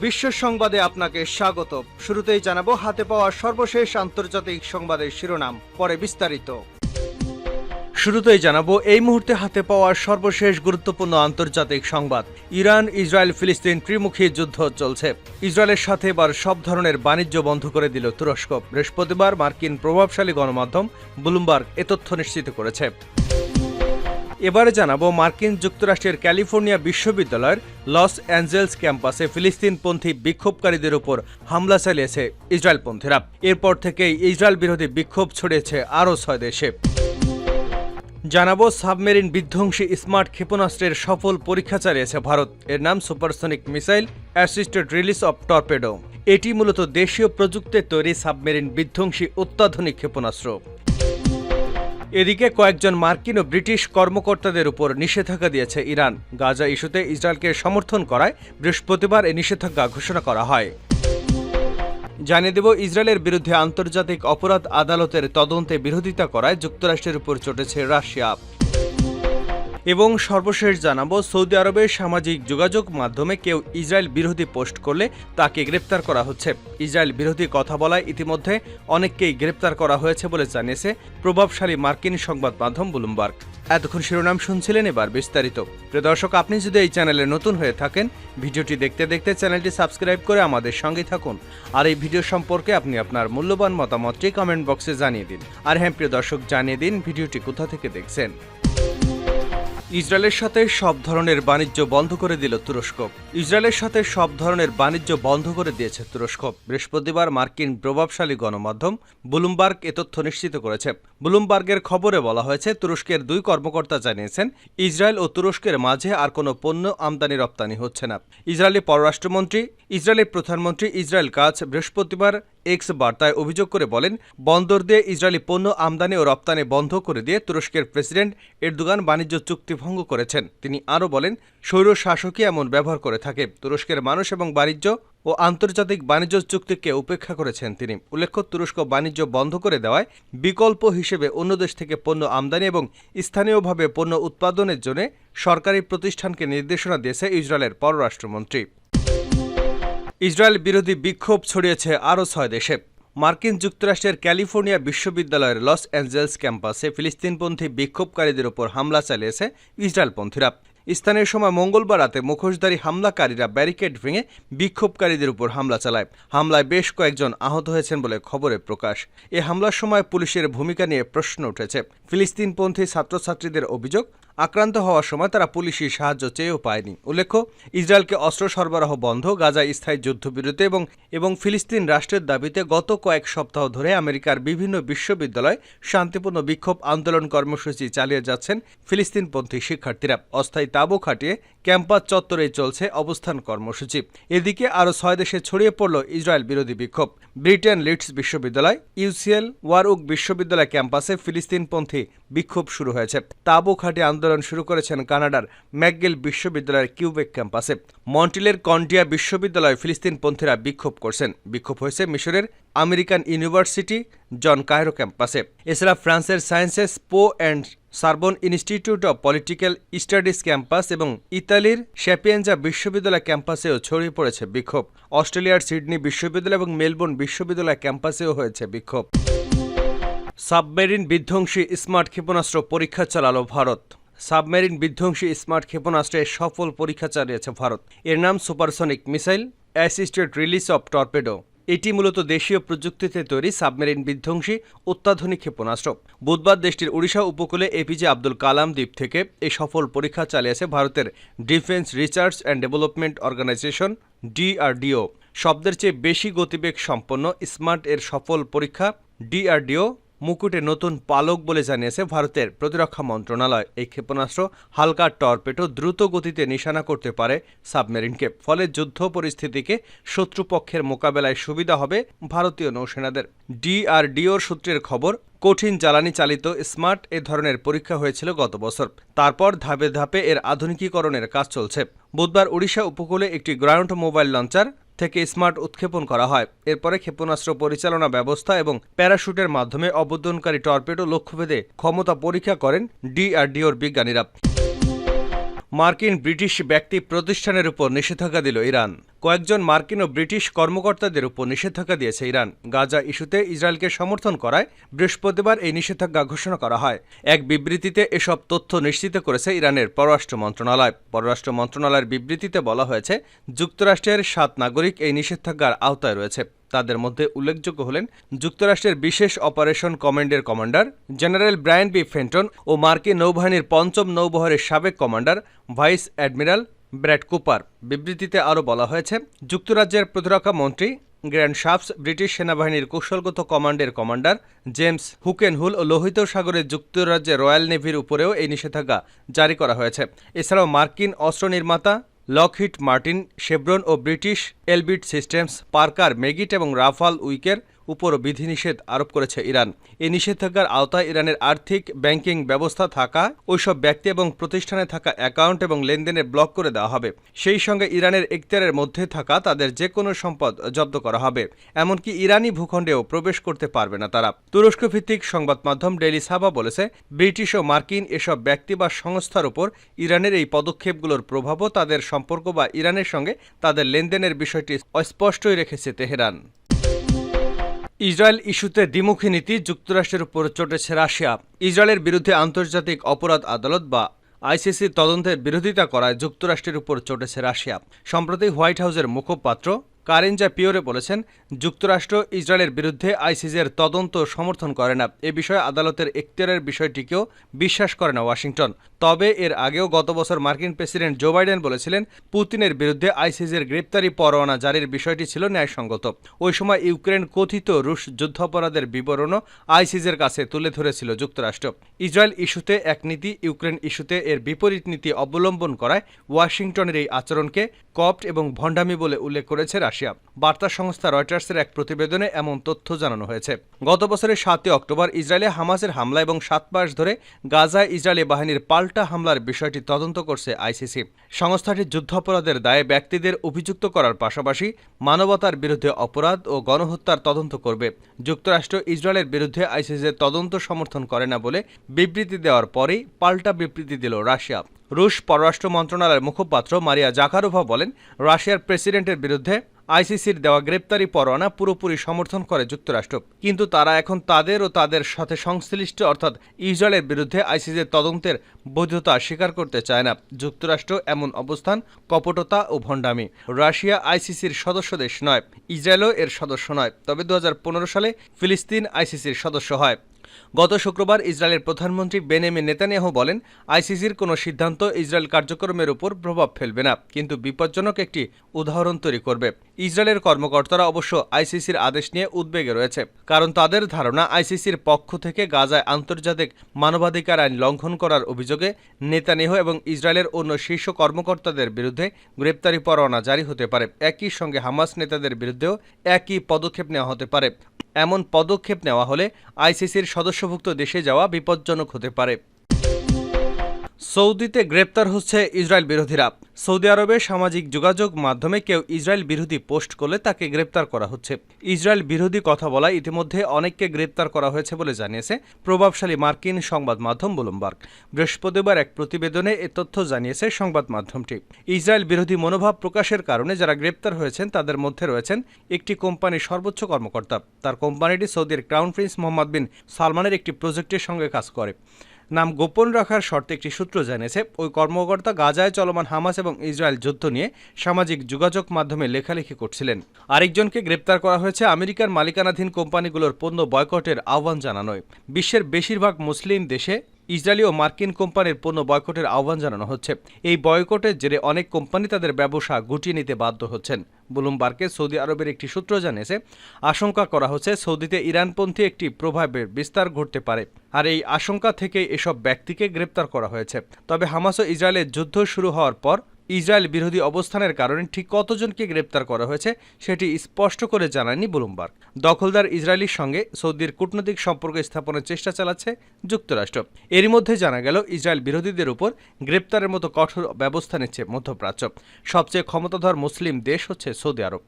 বিশ্ব সংবাদে আপনাকে স্বাগত। শুরুতেই জানাবো হাতে পাওয়া সর্বশেষ আন্তর্জাতিক সংবাদের শিরোনাম, পরে বিস্তারিত। শুরুতেই জানাবো এই মুহূর্তে হাতে পাওয়া সর্বশেষ গুরুত্বপূর্ণ আন্তর্জাতিক সংবাদ। ইরান, ইসরায়েল, ফিলিস্তিন ত্রিমুখী যুদ্ধ চলছে। ইসরায়েলের সাথে এবার সব ধরনের বাণিজ্য বন্ধ করে দিল তুরস্ক। বৃহস্পতিবার মার্কিন প্রভাবশালী গণমাধ্যম ব্লুমবার্গ এ তথ্য নিশ্চিত করেছে। এবারে জানাবো মার্কিন যুক্তরাষ্ট্রের ক্যালিফোর্নিয়া বিশ্ববিদ্যালয়ের লস অ্যাঞ্জেলস ক্যাম্পাসে ফিলিস্তিনপন্থী বিক্ষোভকারীদের উপর হামলা চালিয়েছে ইসরায়েলপন্থীরা। এরপর থেকেই ইসরায়েল বিরোধী বিক্ষোভ ছড়িয়েছে আরও 6 দেশে। জানাবো সাবমেরিন বিধ্বংসী স্মার্ট ক্ষেপণাস্ত্রের সফল পরীক্ষা চালিয়েছে ভারত। এর নাম supersonic missile assisted release of torpedo. এটি মূলত দেশীয় প্রযুক্তিতে তৈরি সাবমেরিন বিধ্বংসী অত্যাধুনিক ক্ষেপণাস্ত্র। এদিকে কয়েকজন মার্কিন ও ব্রিটিশ কর্মকর্তাদের উপর নিষেধাজ্ঞা দিয়েছে ইরান। গাজা ইস্যুতে ইসরায়েলকে সমর্থন করায় বৃহস্পতিবার এই নিষেধাজ্ঞা ঘোষণা করা হয়। জানিয়ে দেব, ইসরায়েলের বিরুদ্ধে আন্তর্জাতিক অপরাধ আদালতের তদন্তে বিরোধিতা করায় যুক্তরাষ্ট্রের উপর চটেছে রাশিয়া। এবং সর্বশেষ জানাবো সৌদি আরবের সামাজিক যোগাযোগ মাধ্যমে কেউ ইসরায়েল বিরোধী পোস্ট করলে তাকে গ্রেপ্তার করা হচ্ছে। ইসরায়েল বিরোধী কথা বলায় ইতিমধ্যে অনেককেই গ্রেপ্তার করা হয়েছে বলে জানিয়েছে প্রভাবশালী মার্কিন সংবাদ মাধ্যম ব্লুমবার্গ। এতক্ষণ শিরোনাম শুনছিলেন, এবার বিস্তারিত। প্রিয় দর্শক, আপনি যদি এই চ্যানেলে নতুন হয়ে থাকেন, ভিডিওটি দেখতে দেখতে চ্যানেলটি সাবস্ক্রাইব করে আমাদের সঙ্গে থাকুন। আর এই ভিডিও সম্পর্কে আপনি আপনার মূল্যবান মতামতটি কমেন্ট বক্সে জানিয়ে দিন। আর হ্যাঁ প্রিয় দর্শক, জানিয়ে দিন ভিডিওটি কোথা থেকে দেখছেন। ইসরায়েলের সাথে সব ধরনের বাণিজ্য বন্ধ করে দিল তুরস্ক। ইসরায়েলের সাথে সব ধরনের বাণিজ্য বন্ধ করে দিয়েছে তুরস্ক। বৃহস্পতিবার মার্কিন প্রভাবশালী গণমাধ্যম ব্লুমবার্গ এ তথ্য নিশ্চিত করেছে। ব্লুমবার্গের খবরে বলা হয়েছে, তুরস্কের 2 কর্মকর্তা জানিয়েছেন ইসরায়েল ও তুরস্কের মাঝে আর কোনো পণ্য আমদানি রপ্তানি হচ্ছে না। ইসরায়েলি পররাষ্ট্রমন্ত্রী, ইসরায়েলের প্রধানমন্ত্রী ইসরায়েল কাজ বৃহস্পতিবার এক্স বার্তায় অভিযোগ করে বলেন, বন্দর দিয়ে ইসরায়েলি পণ্য আমদানি ও রপ্তানি বন্ধ করে দিয়ে তুরস্কের প্রেসিডেন্ট এরদোগান বাণিজ্য চুক্তি ভঙ্গ করেছেন। তিনি আরও বলেন, স্বৈর শাসকই এমন ব্যবহার করে থাকে। তুরস্কের মানুষ এবং বাণিজ্য ও আন্তর্জাতিক বাণিজ্য চুক্তিকে উপেক্ষা করেছেন তিনি। উল্লেখ্য, তুরস্ক বাণিজ্য বন্ধ করে দেওয়ায় বিকল্প হিসেবে অন্য দেশ থেকে পণ্য আমদানি এবং স্থানীয়ভাবে পণ্য উৎপাদনের জন্য সরকারি প্রতিষ্ঠানকে নির্দেশনা দিয়েছে ইসরায়েলের পররাষ্ট্রমন্ত্রী। ইসরায়েল বিরোধী বিক্ষোভ ছড়িয়েছে আরও 6 দেশে। মার্কিন যুক্তরাষ্ট্রের ক্যালিফোর্নিয়া বিশ্ববিদ্যালয়ের লস অ্যাঞ্জেলস ক্যাম্পাসে ফিলিস্তিনপন্থী বিক্ষোভকারীদের উপর হামলা চালিয়েছে ইসরায়েলপন্থীরা। স্থানীয় সময় মঙ্গলবার রাতে মুখোশধারী হামলাকারীরা ব্যারিকেড ভেঙে বিক্ষোভকারীদের উপর হামলা চালায়। হামলায় বেশ কয়েকজন আহত হয়েছেন বলে খবরে প্রকাশ। এ হামলার সময় পুলিশের ভূমিকা নিয়ে প্রশ্ন উঠেছে। ফিলিস্তিনপন্থী ছাত্রছাত্রীদের অভিযোগ, আক্রান্ত হওয়ার সময় তারা পুলিশি সাহায্য চেয়েও পায়নি। উল্লেখ্য, ইসরায়েলকে অস্ত্র সরবরাহ বন্ধ, গাজায় স্থায়ী যুদ্ধবিরতি এবং ফিলিস্তিন রাষ্ট্রের দাবিতে গত কয়েক সপ্তাহ ধরে আমেরিকার বিভিন্ন বিশ্ববিদ্যালয়ে শান্তিপূর্ণ বিক্ষোভ আন্দোলন কর্মসূচি চালিয়ে যাচ্ছেন ফিলিস্তিনপন্থী শিক্ষার্থীরা। অস্থায়ী তাঁবু খাটিয়ে ক্যাম্পাস চত্বরেই চলছে অবস্থান কর্মসূচি। এদিকে আরও 6 দেশে ছড়িয়ে পড়ল ইসরায়েল বিরোধী বিক্ষোভ। ব্রিটেন লিডস বিশ্ববিদ্যালয়, ইউসিএল ওয়ারউক বিশ্ববিদ্যালয় ক্যাম্পাসে ফিলিস্তিনপন্থী বিক্ষোভ শুরু হয়েছে। তাঁবু খাটিয়ে আন্দোলন শুরু করেছেন কানাডার ম্যাকগিল বিশ্ববিদ্যালয়ের কিউবেক ক্যাম্পাসে। মন্ট্রিলের কন্টিয়া বিশ্ববিদ্যালয়ে ফিলিস্তিনপন্থীরা বিক্ষোভ করছেন। বিক্ষোভ হয়েছে মিশরের আমেরিকান ইউনিভার্সিটি জন কায়রো ক্যাম্পাসে। এছাড়া ফ্রান্সের sciences po and Sorbonne institute of political studies campus এবং ইতালির শ্যাপিয়েনজা বিশ্ববিদ্যালয় ক্যাম্পাসেও ছড়িয়ে পড়েছে বিক্ষোভ। অস্ট্রেলিয়ার সিডনি বিশ্ববিদ্যালয় এবং মেলবোর্ন বিশ্ববিদ্যালয় ক্যাম্পাসেও হয়েছে বিক্ষোভ। সাবমেরিন বিধ্বংসী স্মার্ট ক্ষেপণাস্ত্র পরীক্ষা চালালো ভারত। সাবমেরিন বিধ্বংসী স্মার্ট ক্ষেপণাস্ত্রের সফল পরীক্ষা চালিয়েছে ভারত। এর নাম supersonic missile assisted release of torpedo. এটি মূলত দেশীয় প্রযুক্তিতে তৈরি সাবমেরিন বিধ্বংসী অত্যাধুনিক ক্ষেপণাস্ত্র। বুধবার দেশটির ওড়িশা উপকূলে এপিজে আব্দুল কালাম দ্বীপ থেকে এই সফল পরীক্ষা চালিয়েছে ভারতের defence research and development organisation DRDO. শব্দের চেয়ে বেশি গতিবেগ সম্পন্ন স্মার্ট এর সফল পরীক্ষা ডিআরডিও মুকুটে নতুন পালক বলে জানিয়েছে ভারতের প্রতিরক্ষা মন্ত্রণালয়। এই ক্ষেপণাস্ত্র হালকা টর্পেডো দ্রুত গতিতে নিশানা করতে পারে সাবমেরিনকে। ফলে যুদ্ধ পরিস্থিতিকে শত্রুপক্ষের মোকাবেলায় সুবিধা হবে ভারতীয় নৌসেনাদের। ডিআরডিওর সূত্রের খবর, কঠিন জ্বালানি চালিত স্মার্ট এ ধরনের পরীক্ষা হয়েছিল গত বছর। তারপর ধাপে ধাপে এর আধুনিকীকরণের কাজ চলছে। বুধবার ওড়িশা উপকূলে একটি গ্রাউন্ড মোবাইল লঞ্চার থেকে স্মার্ট উৎক্ষেপণ করা হয়। এরপরে ক্ষেপণাস্ত্র পরিচালনা ব্যবস্থা এবং প্যারাশুটের মাধ্যমে অবতরণকারী টর্পেডো লক্ষ্যভেদে ক্ষমতা পরীক্ষা করেন ডিআরডিওর বিজ্ঞানীরা। মার্কিন ব্রিটিশ ব্যক্তি প্রতিষ্ঠানের উপর নিষেধাজ্ঞা দিল ইরান। কয়েকজন মার্কিন ও ব্রিটিশ কর্মকর্তাদের উপর নিষেধাজ্ঞা দিয়েছে ইরান। গাজা ইস্যুতে ইসরায়েলকে সমর্থন করায় বৃহস্পতিবার এই নিষেধাজ্ঞা ঘোষণা করা হয়। এক বিবৃতিতে এসব তথ্য নিশ্চিত করেছে ইরানের পররাষ্ট্র মন্ত্রণালয়। পররাষ্ট্র মন্ত্রণালয়ের বিবৃতিতে বলা হয়েছে, যুক্তরাষ্ট্রের 7 নাগরিক এই নিষেধাজ্ঞার আওতায় রয়েছে। তাদের মধ্যে উল্লেখযোগ্য হলেন যুক্তরাষ্ট্রের বিশেষ অপারেশন কমান্ডের commander general Bryan B Fenton ও মার্কিন নৌবাহিনীর ৫ম নৌবহরের সাবেক commander vice admiral Brad Cooper. বিবৃতিতে আরও বলা হয়েছে, যুক্তরাজ্যের প্রতিরক্ষা মন্ত্রী গ্র্যান্ড শাপস, ব্রিটিশ সেনাবাহিনীর কৌশলগত কমান্ডের কমান্ডার জেমস হুকেনহুল ও লোহিত সাগরে যুক্তরাজ্যের রয়্যাল নেভির উপরেও এই নিষেধাজ্ঞা জারি করা হয়েছে। এছাড়াও মার্কিন অস্ত্র নির্মাতা লকহিড মার্টিন, শেভরন ও ব্রিটিশ এলবিট সিস্টেমস, পার্কার মেগিট এবং রাফাল উইকের উপরও বিধিনিষেধ আরোপ করেছে ইরান। এই নিষেধাজ্ঞার আওতায় ইরানের আর্থিক ব্যাংকিং ব্যবস্থা থাকা ওইসব ব্যক্তি এবং প্রতিষ্ঠানে থাকা অ্যাকাউন্ট এবং লেনদেনের ব্লক করে দেওয়া হবে। সেই সঙ্গে ইরানের এখতিয়ারের মধ্যে থাকা তাদের যে কোনো সম্পদ জব্দ করা হবে। এমনকি ইরানি ভূখণ্ডেও প্রবেশ করতে পারবে না তারা। তুরস্ক ভিত্তিক সংবাদ মাধ্যম ডেইলি সাবা বলেছে, ব্রিটিশ ও মার্কিন এসব ব্যক্তি বা সংস্থার উপর ইরানের এই পদক্ষেপগুলোর প্রভাবও তাদের সম্পর্ক বা ইরানের সঙ্গে তাদের লেনদেনের বিষয়টি অস্পষ্টই রেখেছে তেহরান। ইসরায়েল ইস্যুতে দ্বিমুখী নীতি, যুক্তরাষ্ট্রের উপর চটেছে রাশিয়া। ইসরায়েলের বিরুদ্ধে আন্তর্জাতিক অপরাধ আদালত বা আইসিসি তদন্তের বিরোধিতা করায় যুক্তরাষ্ট্রের উপর চটেছে রাশিয়া। সম্প্রতি হোয়াইট হাউসের মুখপাত্র কারেন জ্যাপিয়েরে বলেছেন, যুক্তরাষ্ট্র ইসরায়েলের বিরুদ্ধে আইসিসির তদন্ত সমর্থন করে না। এ বিষয়ে আদালতের এখতিয়ারের বিষয়টিকেও বিশ্বাস করে না ওয়াশিংটন। তবে এর আগেও গত বছর মার্কিন প্রেসিডেন্ট জো বাইডেন বলেছিলেন, পুতিনের বিরুদ্ধে আইসিসির গ্রেপ্তারি পরোয়ানা জারির বিষয়টি ছিল ন্যায়সঙ্গত। ওই সময় ইউক্রেন কথিত রুশ যুদ্ধাপরাধের বিবরণও আইসিসির কাছে তুলে ধরেছিল যুক্তরাষ্ট্র। ইসরায়েল ইস্যুতে এক নীতি, ইউক্রেন ইস্যুতে এর বিপরীত নীতি অবলম্বন করায় ওয়াশিংটনের এই আচরণকে কপ্ট এবং ভণ্ডামি বলে উল্লেখ করেছে রাশিয়া। বার্তা সংস্থা রয়টার্সের এক প্রতিবেদনে এমন তথ্য জানানো হয়েছে। গত বছরের 7 অক্টোবর ইসরায়েলে হামাসের হামলা এবং 7 মাস ধরে গাজায় ইসরায়েলি বাহিনীর পাল্টা হামলার বিষয়টি তদন্ত করছে আইসিসি। সংস্থাটি যুদ্ধাপরাধের দায়ে ব্যক্তিদের অভিযুক্ত করার পাশাপাশি মানবতার বিরুদ্ধে অপরাধ ও গণহত্যার তদন্ত করবে। যুক্তরাষ্ট্র ইসরায়েলের বিরুদ্ধে আইসিসির তদন্ত সমর্থন করে না বলে বিবৃতি দেওয়ার পরেই পাল্টা বিবৃতি দিল রাশিয়া। রুশ পররাষ্ট্র মন্ত্রণালয়ের মুখপাত্র মারিয়া জাকারোভা বলেন, রাশিয়ার প্রেসিডেন্টের বিরুদ্ধে আইসিসির দেওয়া গ্রেপ্তারি পরোয়ানা পুরোপুরি সমর্থন করে যুক্তরাষ্ট্র, কিন্তু তারা এখন তাদের ও তাদের সাথে সংশ্লিষ্ট অর্থাৎ ইসরায়েলের বিরুদ্ধে আইসিসির তদন্তের বৈধতা স্বীকার করতে চায় না। যুক্তরাষ্ট্র এমন অবস্থান কপটতা ও ভণ্ডামি। রাশিয়া আইসিসির সদস্য দেশ নয়, ইসরায়েলও এর সদস্য নয়, তবে 2015 সালে ফিলিস্তিন আইসিসির সদস্য হয়। গত শুক্রবার ইসরায়েলের প্রধানমন্ত্রী বেনিয়ামিন নেতানিয়াহু বলেন, আইসিসির কোনো সিদ্ধান্ত ইসরায়েল কার্যক্রমের উপর প্রভাব ফেলবে না, কিন্তু বিপজ্জনক একটি উদাহরণ তৈরি করবে। ইসরায়েলের কর্মকর্তারা অবশ্য আইসিসির আদেশ নিয়ে উদ্বেগে রয়েছে, কারণ তাদের ধারণা আইসিসির পক্ষ থেকে গাজায় আন্তর্জাতিক মানবাধিকার আইন লঙ্ঘন করার অভিযোগে নেতানিয়াহু এবং ইসরায়েলের অন্য শীর্ষ কর্মকর্তাদের বিরুদ্ধে গ্রেপ্তারি পরোয়ানা জারি হতে পারে। একই সঙ্গে হামাস নেতাদের বিরুদ্ধেও একই পদক্ষেপ নেওয়া হতে পারে। এমন পদক্ষেপ নেওয়া হলে আইসিসির সদস্যভুক্ত দেশে যাওয়া বিপজ্জনক হতে পারে। সৌদিতে গ্রেপ্তার হচ্ছে ইসরায়েল বিরোধীরা। সৌদি আরবে সামাজিক যোগাযোগ মাধ্যমে কেউ ইসরায়েল বিরোধী পোস্ট করলে তাকে গ্রেপ্তার করা হচ্ছে। ইসরায়েল বিরোধী কথা বলায় ইতিমধ্যে অনেককে গ্রেপ্তার করা হয়েছে বলে জানিয়েছে প্রভাবশালী মার্কিন সংবাদ মাধ্যম ব্লুমবার্গ। বৃহস্পতিবার এক প্রতিবেদনে এ তথ্য জানিয়েছে সংবাদ মাধ্যমটি। ইসরায়েল বিরোধী মনোভাব প্রকাশের কারণে যারা গ্রেপ্তার হয়েছেন তাদের মধ্যে রয়েছেন একটি কোম্পানির সর্বোচ্চ কর্মকর্তা। তার কোম্পানিটি সৌদির ক্রাউন প্রিন্স মোহাম্মদ বিন সালমানের একটি প্রজেক্টের সঙ্গে কাজ করে। নাম গোপন রাখার শর্তে একটি সূত্র জানিয়েছে, ওই কর্মকর্তা গাজায় চলমান হামাস এবং ইসরায়েল যুদ্ধ নিয়ে সামাজিক যোগাযোগ মাধ্যমে লেখালেখি করছিলেন। আরেকজনকে গ্রেপ্তার করা হয়েছে আমেরিকার মালিকানাধীন কোম্পানিগুলোর পণ্য বয়কটের আহ্বান জানানোয়। বিশ্বের বেশিরভাগ মুসলিম দেশে ইসরায়েলি ও মার্কিন কোম্পানির পণ্য বয়কটের আহ্বান জানানো হচ্ছে। এই বয়কটের জেরে অনেক কোম্পানি তাদের ব্যবসা গুটিয়ে নিতে বাধ্য হচ্ছেন। ব্লুমবার্গে সৌদি আরবের একটি সূত্র জানিয়েছে, আশঙ্কা করা হচ্ছে সৌদিতে ইরানপন্থী একটি প্রভাবের বিস্তার ঘটতে পারে, আর এই আশঙ্কা থেকে এসব ব্যক্তিকে গ্রেপ্তার করা হয়েছে। তবে হামাস ও ইসরায়েলের যুদ্ধ শুরু হওয়ার পর ইসরায়েল বিরোধী অবস্থানের কারণে ঠিক কতজনকে গ্রেপ্তার করা হয়েছে সেটি স্পষ্ট করে জানায়নি ব্লুমবার্গ। দখলদার ইসরায়েলের সঙ্গে সৌদির কূটনৈতিক সম্পর্ক স্থাপনের চেষ্টা চালাচ্ছে যুক্তরাষ্ট্র। এরই মধ্যে জানা গেল ইসরায়েল বিরোধীদের উপর গ্রেপ্তারের মতো কঠোর ব্যবস্থা নিচ্ছে মধ্যপ্রাচ্য। সবচেয়ে ক্ষমতাধর মুসলিম দেশ হচ্ছে সৌদি আরব।